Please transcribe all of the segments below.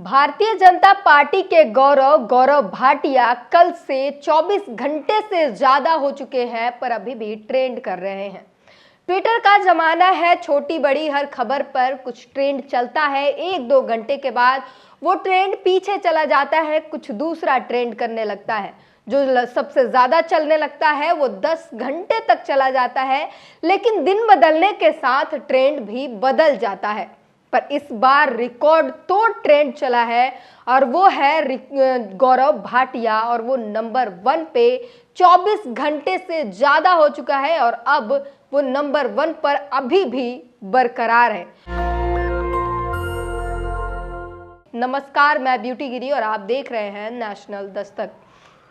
Bharatiya Janata party के गौरव भाटिया कल से 24 घंटे से ज्यादा हो चुके हैं पर अभी भी ट्रेंड कर रहे हैं। ट्विटर का जमाना है, छोटी बड़ी हर खबर पर कुछ ट्रेंड चलता है। एक दो घंटे के बाद वो ट्रेंड पीछे चला जाता है, कुछ दूसरा ट्रेंड करने लगता है। जो सबसे ज्यादा चलने लगता है वो 10 घंटे तक चला जाता है, लेकिन दिन बदलने के साथ ट्रेंड भी बदल जाता है। पर इस बार रिकॉर्ड तोड़ ट्रेंड चला है और वो है गौरव भाटिया, और वो नंबर 1 पे 24 घंटे से ज्यादा हो चुका है और अब वो नंबर 1 पर अभी भी बरकरार है। नमस्कार, मैं ब्यूटी गिरी और आप देख रहे हैं नेशनल दस्तक।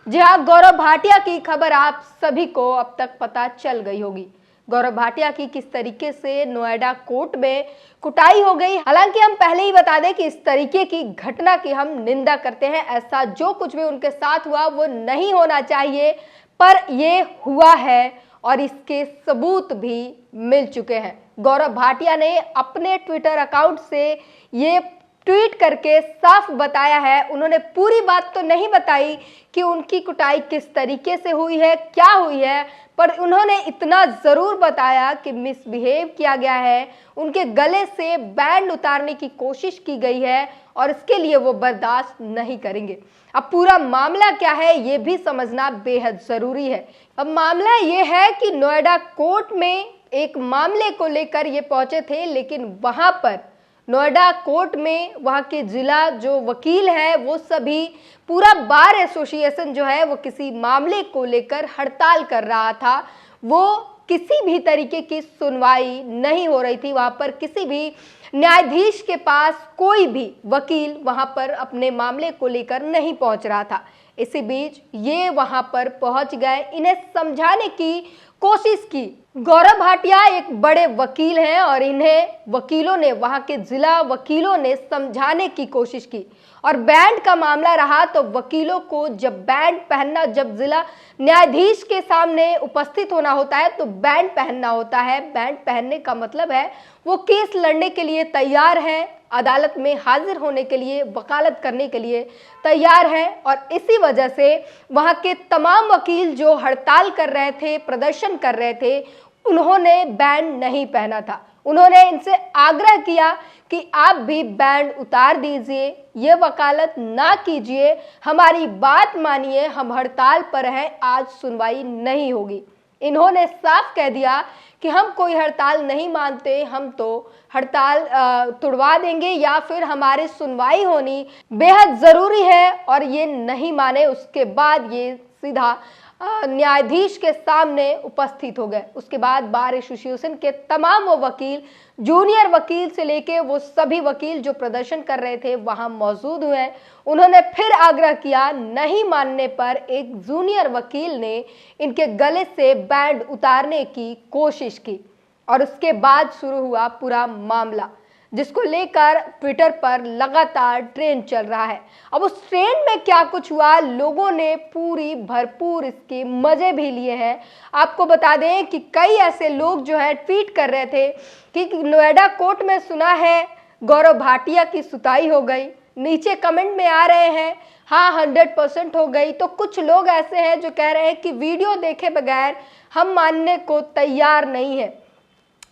जी हाँ, गौरव भाटिया की खबर आप सभी को अब तक पता चल गई होगी। गौरव भाटिया की किस तरीके से नोएडा कोर्ट में कुटाई हो गई। हालांकि हम पहले ही बता दें कि इस तरीके की घटना की हम निंदा करते हैं। ऐसा जो कुछ भी उनके साथ हुआ वो नहीं होना चाहिए, पर ये हुआ है और इसके सबूत भी मिल चुके हैं। गौरव भाटिया ने अपने ट्विटर अकाउंट से ये ट्वीट करके साफ बताया है। उन्होंने पूरी बात तो नहीं बताई कि उनकी कुटाई किस तरीके से हुई है, क्या हुई है, पर उन्होंने इतना जरूर बताया कि मिसबिहेव किया गया है, उनके गले से बैंड उतारने की कोशिश की गई है और इसके लिए वो बर्दाश्त नहीं करेंगे। अब पूरा मामला क्या है ये भी समझना बेहद जरूरी है। अब मामला ये है कि नोएडा कोर्ट में एक मामले को लेकर ये पहुंचे थे, लेकिन वहां पर नोएडा कोर्ट में वहां के जिला जो वकील है वो सभी, पूरा बार एसोसिएशन जो है वो किसी मामले को लेकर हड़ताल कर रहा था। वो किसी भी तरीके की सुनवाई नहीं हो रही थी। वहां पर किसी भी न्यायाधीश के पास कोई भी वकील वहां पर अपने मामले को लेकर नहीं पहुंच रहा था। इसी बीच ये वहां पर पहुंच गए, इन्हें समझाने की कोशिश की। गौरव भाटिया एक बड़े वकील हैं और इन्हें वकीलों ने, वहां के जिला वकीलों ने समझाने की कोशिश की। और बैंड का मामला रहा तो वकीलों को जब बैंड पहनना, जब जिला न्यायाधीश के सामने उपस्थित होना होता है तो बैंड पहनना होता है। बैंड पहनने का मतलब है वो केस लड़ने के लिए तैयार है, अदालत में हाजिर होने के लिए, वकालत करने के लिए तैयार है। और इसी वजह से वहां के तमाम वकील जो हड़ताल कर रहे थे, प्रदर्शन कर रहे थे, उन्होंने बैंड नहीं पहना था। उन्होंने इनसे आग्रह किया कि आप भी बैंड उतार दीजिए, ये वकालत ना कीजिए, हमारी बात मानिए, हम हड़ताल पर हैं, आज सुनवाई नहीं होगी। इन्होंने साफ कह दिया कि हम कोई हड़ताल नहीं मानते, हम तो हड़ताल तुड़वा देंगे या फिर हमारी सुनवाई होनी बेहद जरूरी है, और ये नहीं माने। उसके बाद ये सीधा न्यायाधीश के सामने उपस्थित हो गए। उसके बाद बार एसोसिएशन के तमाम वो वकील, जूनियर वकील से लेके वो सभी वकील जो प्रदर्शन कर रहे थे वहां मौजूद हुए। उन्होंने फिर आग्रह किया। नहीं मानने पर एक जूनियर वकील ने इनके गले से बैंड उतारने की कोशिश की और उसके बाद शुरू हुआ पूरा मामला, जिसको लेकर ट्विटर पर लगातार ट्रेंड चल रहा है। अब उस ट्रेंड में क्या कुछ हुआ, लोगों ने पूरी भरपूर इसके मजे भी लिए हैं। आपको बता दें कि कई ऐसे लोग जो है ट्वीट कर रहे थे कि नोएडा कोर्ट में सुना है गौरव भाटिया की सुताई हो गई। नीचे कमेंट में आ रहे हैं हाँ 100% हो गई। तो कुछ लोग ऐसे हैं जो कह रहे हैं कि वीडियो देखे बगैर हम मानने को तैयार नहीं है।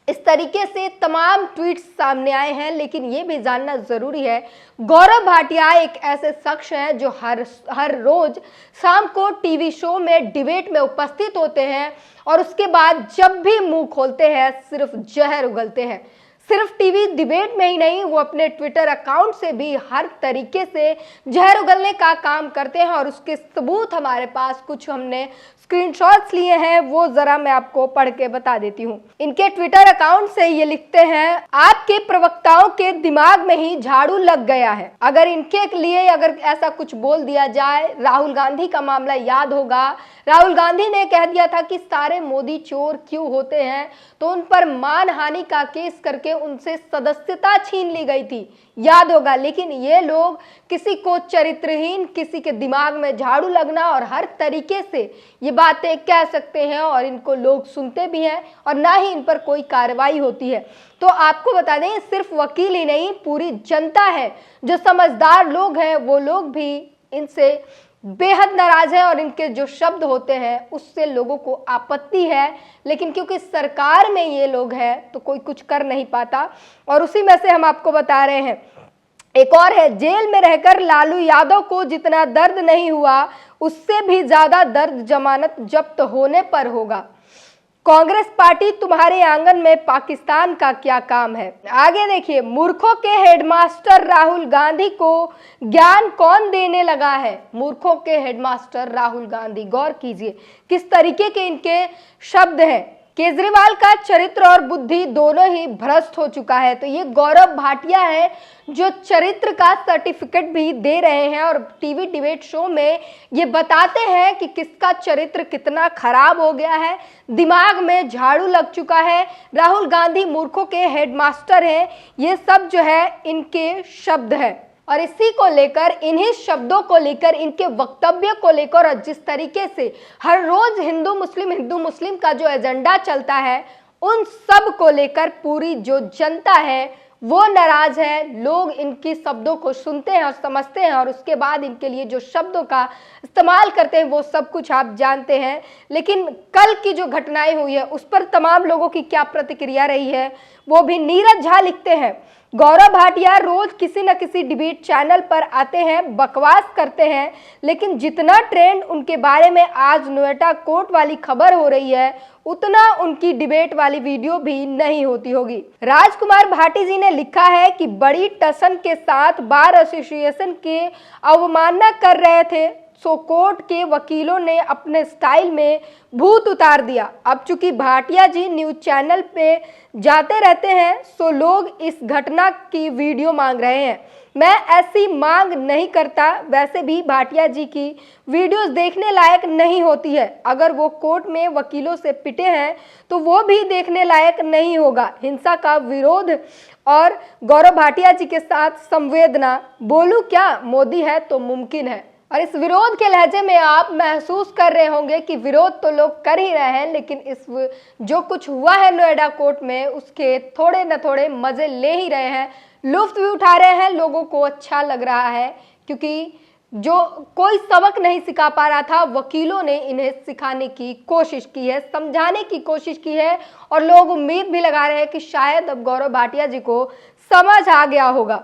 इस तरीके से तमाम ट्वीट्स सामने आए हैं, लेकिन ये भी जानना जरूरी है, गौरव भाटिया एक ऐसे शख्स हैं जो हर रोज शाम को टीवी शो में डिबेट में उपस्थित होते हैं और उसके बाद जब भी मुंह खोलते हैं सिर्फ जहर उगलते हैं। सिर्फ टीवी डिबेट में ही नहीं, वो अपने ट्विटर अकाउंट से भी हर तरीके से जहर उगलने का काम करते हैं और उसके सबूत हमारे पास कुछ हमने स्क्रीनशॉट्स लिए हैं, वो जरा मैं आपको पढ़ के बता देती हूँ। इनके ट्विटर अकाउंट से ये लिखते हैं, आपके प्रवक्ताओं के दिमाग में ही झाड़ू लग गया है। अगर इनके लिए अगर ऐसा कुछ बोल दिया जाए, राहुल गांधी का मामला याद होगा। राहुल गांधी ने कह दिया था कि सारे मोदी चोर क्यों होते हैं, तो उन पर मानहानि का केस करके उनसे सदस्यता छीन ली गई थी, याद होगा। लेकिन ये लोग किसी को चरित्रहीन, किसी के दिमाग में झाड़ू लगना और हर तरीके से ये बातें कह सकते हैं और इनको लोग सुनते भी हैं और ना ही इन पर कोई कार्रवाई होती है। तो आपको बता दें, सिर्फ वकील ही नहीं, पूरी जनता है, जो समझदार लोग हैं वो लोग भी इनसे बेहद नाराज है और इनके जो शब्द होते हैं उससे लोगों को आपत्ति है। लेकिन क्योंकि सरकार में ये लोग हैं तो कोई कुछ कर नहीं पाता। और उसी में से हम आपको बता रहे हैं, एक और है, जेल में रहकर लालू यादव को जितना दर्द नहीं हुआ उससे भी ज्यादा दर्द जमानत जब्त होने पर होगा। कांग्रेस पार्टी तुम्हारे आंगन में पाकिस्तान का क्या काम है। आगे देखिए, मूर्खों के हेडमास्टर राहुल गांधी को ज्ञान कौन देने लगा है। मूर्खों के हेडमास्टर राहुल गांधी, गौर कीजिए किस तरीके के इनके शब्द हैं। केजरीवाल का चरित्र और बुद्धि दोनों ही भ्रष्ट हो चुका है। तो ये गौरव भाटिया है जो चरित्र का सर्टिफिकेट भी दे रहे हैं और टीवी डिबेट शो में ये बताते हैं कि किसका चरित्र कितना खराब हो गया है, दिमाग में झाड़ू लग चुका है। राहुल गांधी मूर्खों के हेडमास्टर हैं, ये सब जो है इनके शब्द हैं। और इसी को लेकर, इन्हीं शब्दों को लेकर, इनके वक्तव्य को लेकर और जिस तरीके से हर रोज हिंदू मुस्लिम का जो एजेंडा चलता है, उन सब को लेकर पूरी जो जनता है वो नाराज है। लोग इनकी शब्दों को सुनते हैं और समझते हैं और उसके बाद इनके लिए जो शब्दों का इस्तेमाल करते हैं वो सब कुछ आप जानते हैं। लेकिन कल की जो घटनाएं हुई है उस पर तमाम लोगों की क्या प्रतिक्रिया रही है वो भी नीरज झा लिखते हैं। गौरव भाटिया रोज किसी न किसी डिबेट चैनल पर आते हैं, बकवास करते हैं, लेकिन जितना ट्रेंड उनके बारे में आज नोएडा कोर्ट वाली खबर हो रही है उतना उनकी डिबेट वाली वीडियो भी नहीं होती होगी। राजकुमार भाटी जी ने लिखा है कि बड़ी टसन के साथ बार एसोसिएशन के अवमानना कर रहे थे, सो कोर्ट के वकीलों ने अपने स्टाइल में भूत उतार दिया। अब चूंकि भाटिया जी न्यूज चैनल पे जाते रहते हैं सो लोग इस घटना की वीडियो मांग रहे हैं। मैं ऐसी मांग नहीं करता, वैसे भी भाटिया जी की वीडियोस देखने लायक नहीं होती है। अगर वो कोर्ट में वकीलों से पिटे हैं तो वो भी देखने लायक नहीं होगा। हिंसा का विरोध और गौरव भाटिया जी के साथ संवेदना, बोलूं क्या, मोदी है तो मुमकिन है। और इस विरोध के लहजे में आप महसूस कर रहे होंगे कि विरोध तो लोग कर ही रहे हैं, लेकिन इस जो कुछ हुआ है नोएडा कोर्ट में उसके थोड़े न थोड़े मजे ले ही रहे हैं, लुत्फ भी उठा रहे हैं। लोगों को अच्छा लग रहा है क्योंकि जो कोई सबक नहीं सिखा पा रहा था, वकीलों ने इन्हें सिखाने की कोशिश की है, समझाने की कोशिश की है और लोग उम्मीद भी लगा रहे हैं कि शायद अब गौरव भाटिया जी को समझ आ गया होगा।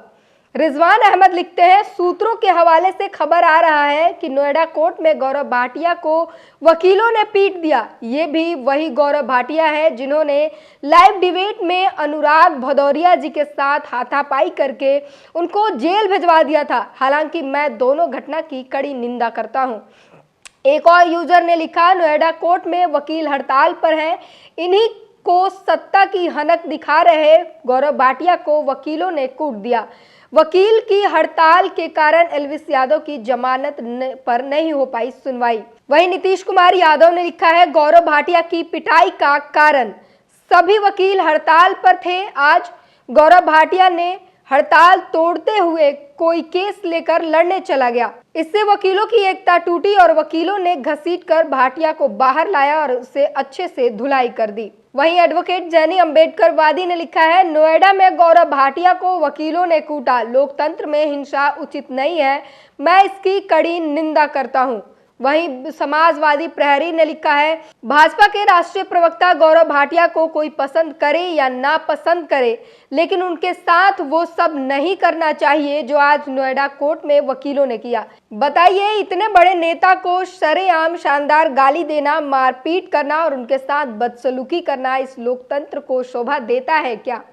रिजवान अहमद लिखते हैं, सूत्रों के हवाले से खबर आ रहा है कि नोएडा कोर्ट में गौरव भाटिया को वकीलों ने पीट दिया। ये भी वही गौरव भाटिया है जिन्होंने लाइव डिबेट में अनुराग भदौरिया जी के साथ हाथापाई करके उनको जेल भिजवा दिया था। हालांकि मैं दोनों घटना की कड़ी निंदा करता हूं। एक और यूजर ने लिखा, नोएडा कोर्ट में वकील हड़ताल पर हैं, इन्हीं को सत्ता की हनक दिखा रहे गौरव भाटिया को वकीलों ने कूट दिया। वकील की हड़ताल के कारण एल्विस यादव की जमानत पर नहीं हो पाई सुनवाई। वहीं नीतीश कुमार यादव ने लिखा है, गौरव भाटिया की पिटाई का कारण सभी वकील हड़ताल पर थे। आज गौरव भाटिया ने हड़ताल तोड़ते हुए कोई केस लेकर लड़ने चला गया। इससे वकीलों की एकता टूटी और वकीलों ने घसीटकर भाटिया को बाहर लाया और उसे अच्छे से धुलाई कर दी। वहीं एडवोकेट जैनी अंबेडकर वादी ने लिखा है, नोएडा में गौरव भाटिया को वकीलों ने कूटा, लोकतंत्र में हिंसा उचित नहीं है, मैं इसकी कड़ी निंदा करता हूं। वहीं समाजवादी प्रहरी ने लिखा है, भाजपा के राष्ट्रीय प्रवक्ता गौरव भाटिया को कोई पसंद करे या ना पसंद करे, लेकिन उनके साथ वो सब नहीं करना चाहिए जो आज नोएडा कोर्ट में वकीलों ने किया। बताइए, इतने बड़े नेता को शरेआम शानदार गाली देना, मारपीट करना और उनके साथ बदसलूकी करना इस लोकतंत्र को शोभा देता है क्या?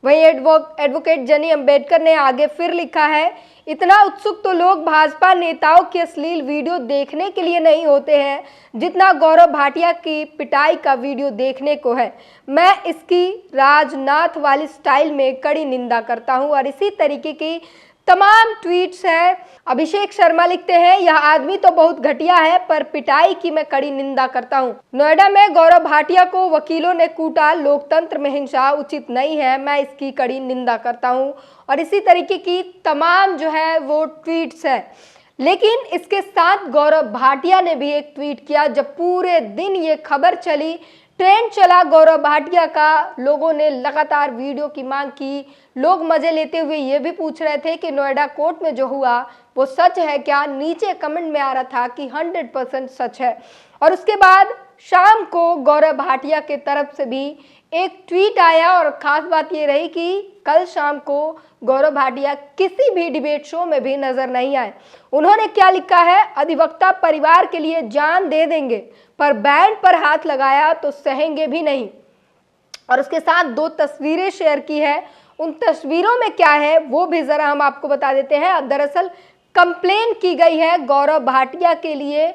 वहीं एडवोकेट जनी अंबेडकर ने आगे फिर लिखा है, इतना उत्सुक तो लोग भाजपा नेताओं की अश्लील वीडियो देखने के लिए नहीं होते हैं जितना गौरव भाटिया की पिटाई का वीडियो देखने को है। मैं इसकी राजनाथ वाली स्टाइल में कड़ी निंदा करता हूं। और इसी तरीके की तमाम ट्वीट्स हैं। अभिषेक शर्मा लिखते हैं, यह आदमी तो बहुत घटिया है पर पिटाई की मैं कड़ी निंदा करता हूं। नोएडा में गौरव भाटिया को वकीलों ने कूटा, लोकतंत्र में हिंसा उचित नहीं है, मैं इसकी कड़ी निंदा करता हूं। और इसी तरीके की तमाम जो है वो ट्वीट्स है। लेकिन इसके साथ गौरव भाटिया ने भी एक ट्वीट किया। जब पूरे दिन ये खबर चली, ट्रेंड चला गौरव भाटिया का, लोगों ने लगातार वीडियो की मांग की। लोग मजे लेते हुए ये भी पूछ रहे थे कि नोएडा कोर्ट में जो हुआ वो सच है क्या। नीचे कमेंट में आ रहा था कि 100% सच है। और उसके बाद शाम को गौरव भाटिया के तरफ से भी एक ट्वीट आया और खास बात ये रही कि कल शाम को गौरव भाटिया किसी भी डिबेट शो में भी नजर नहीं आए। उन्होंने क्या लिखा है, अधिवक्ता परिवार के लिए जान दे देंगे, पर बैंड पर हाथ लगाया तो सहेंगे भी नहीं। और उसके साथ 2 तस्वीरें शेयर की है। उन तस्वीरों में क्या है वो भी जरा हम आपको बता देते हैं। दरअसल कंप्लेन की गई है गौरव भाटिया के लिए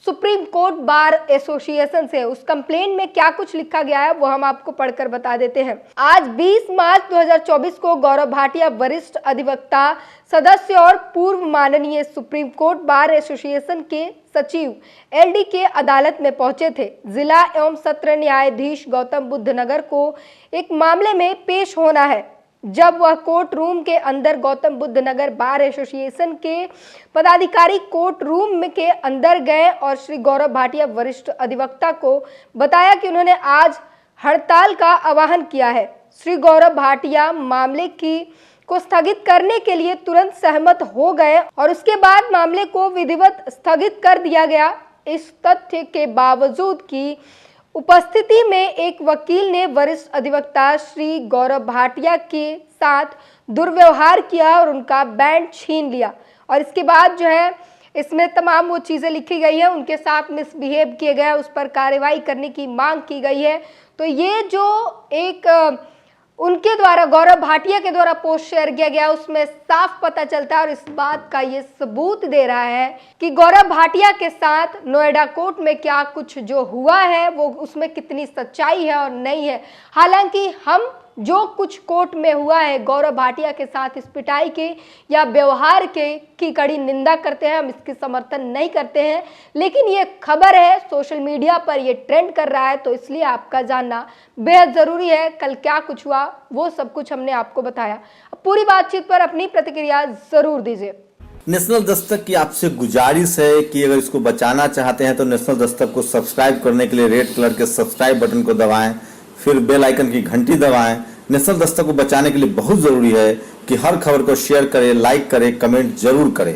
सुप्रीम कोर्ट बार एसोसिएशन से। उस कंप्लेन में क्या कुछ लिखा गया है वो हम आपको पढ़कर बता देते हैं। आज 20 मार्च 2024 को गौरव भाटिया वरिष्ठ अधिवक्ता सदस्य और पूर्व माननीय सुप्रीम कोर्ट बार एसोसिएशन के सचिव एलडी के अदालत में पहुंचे थे। जिला एवं सत्र न्यायाधीश गौतम बुद्ध नगर को एक मामले में पेश होना है। जब वह कोर्ट रूम के अंदर गौतम बुद्ध नगर बार एसोसिएशन के पदाधिकारी कोर्ट रूम के अंदर गए और श्री गौरव भाटिया वरिष्ठ अधिवक्ता को बताया कि उन्होंने आज हड़ताल का आह्वान किया है। श्री गौरव भाटिया मामले को स्थगित करने के लिए तुरंत सहमत हो गए और उसके बाद मामले को विधिवत स्थगित कर दिया गया। इस तथ्य के बावजूद कि उपस्थिति में एक वकील ने वरिष्ठ अधिवक्ता श्री गौरव भाटिया के साथ दुर्व्यवहार किया और उनका बैंड छीन लिया। और इसके बाद जो है इसमें तमाम वो चीज़ें लिखी गई है, उनके साथ मिसबिहेव किए गए, उस पर कार्रवाई करने की मांग की गई है। तो ये जो एक उनके द्वारा गौरव भाटिया के द्वारा पोस्ट शेयर किया गया उसमें साफ पता चलता है और इस बात का ये सबूत दे रहा है कि गौरव भाटिया के साथ नोएडा कोर्ट में क्या कुछ जो हुआ है वो उसमें कितनी सच्चाई है और नहीं है। हालांकि हम जो कुछ कोर्ट में हुआ है गौरव भाटिया के साथ इस पिटाई के या व्यवहार की कड़ी निंदा करते हैं, हम इसकी समर्थन नहीं करते हैं। लेकिन ये खबर है, सोशल मीडिया पर ये ट्रेंड कर रहा है, तो इसलिए आपका जानना बेहद ज़रूरी है। कल क्या कुछ हुआ वो सब कुछ हमने आपको बताया। पूरी बातचीत पर अपनी प्रतिक्रिया ज़रूर दीजिए। नेशनल दस्तक की आपसे गुजारिश है कि अगर इसको बचाना चाहते हैं तो नेशनल दस्तक को सब्सक्राइब करने के लिए रेड कलर के सब्सक्राइब बटन को दबाएं, फिर बेल आइकन की घंटी दबाएं। नेशनल दस्तक को बचाने के लिए बहुत जरूरी है कि हर खबर को शेयर करें, लाइक करें, कमेंट जरूर करें।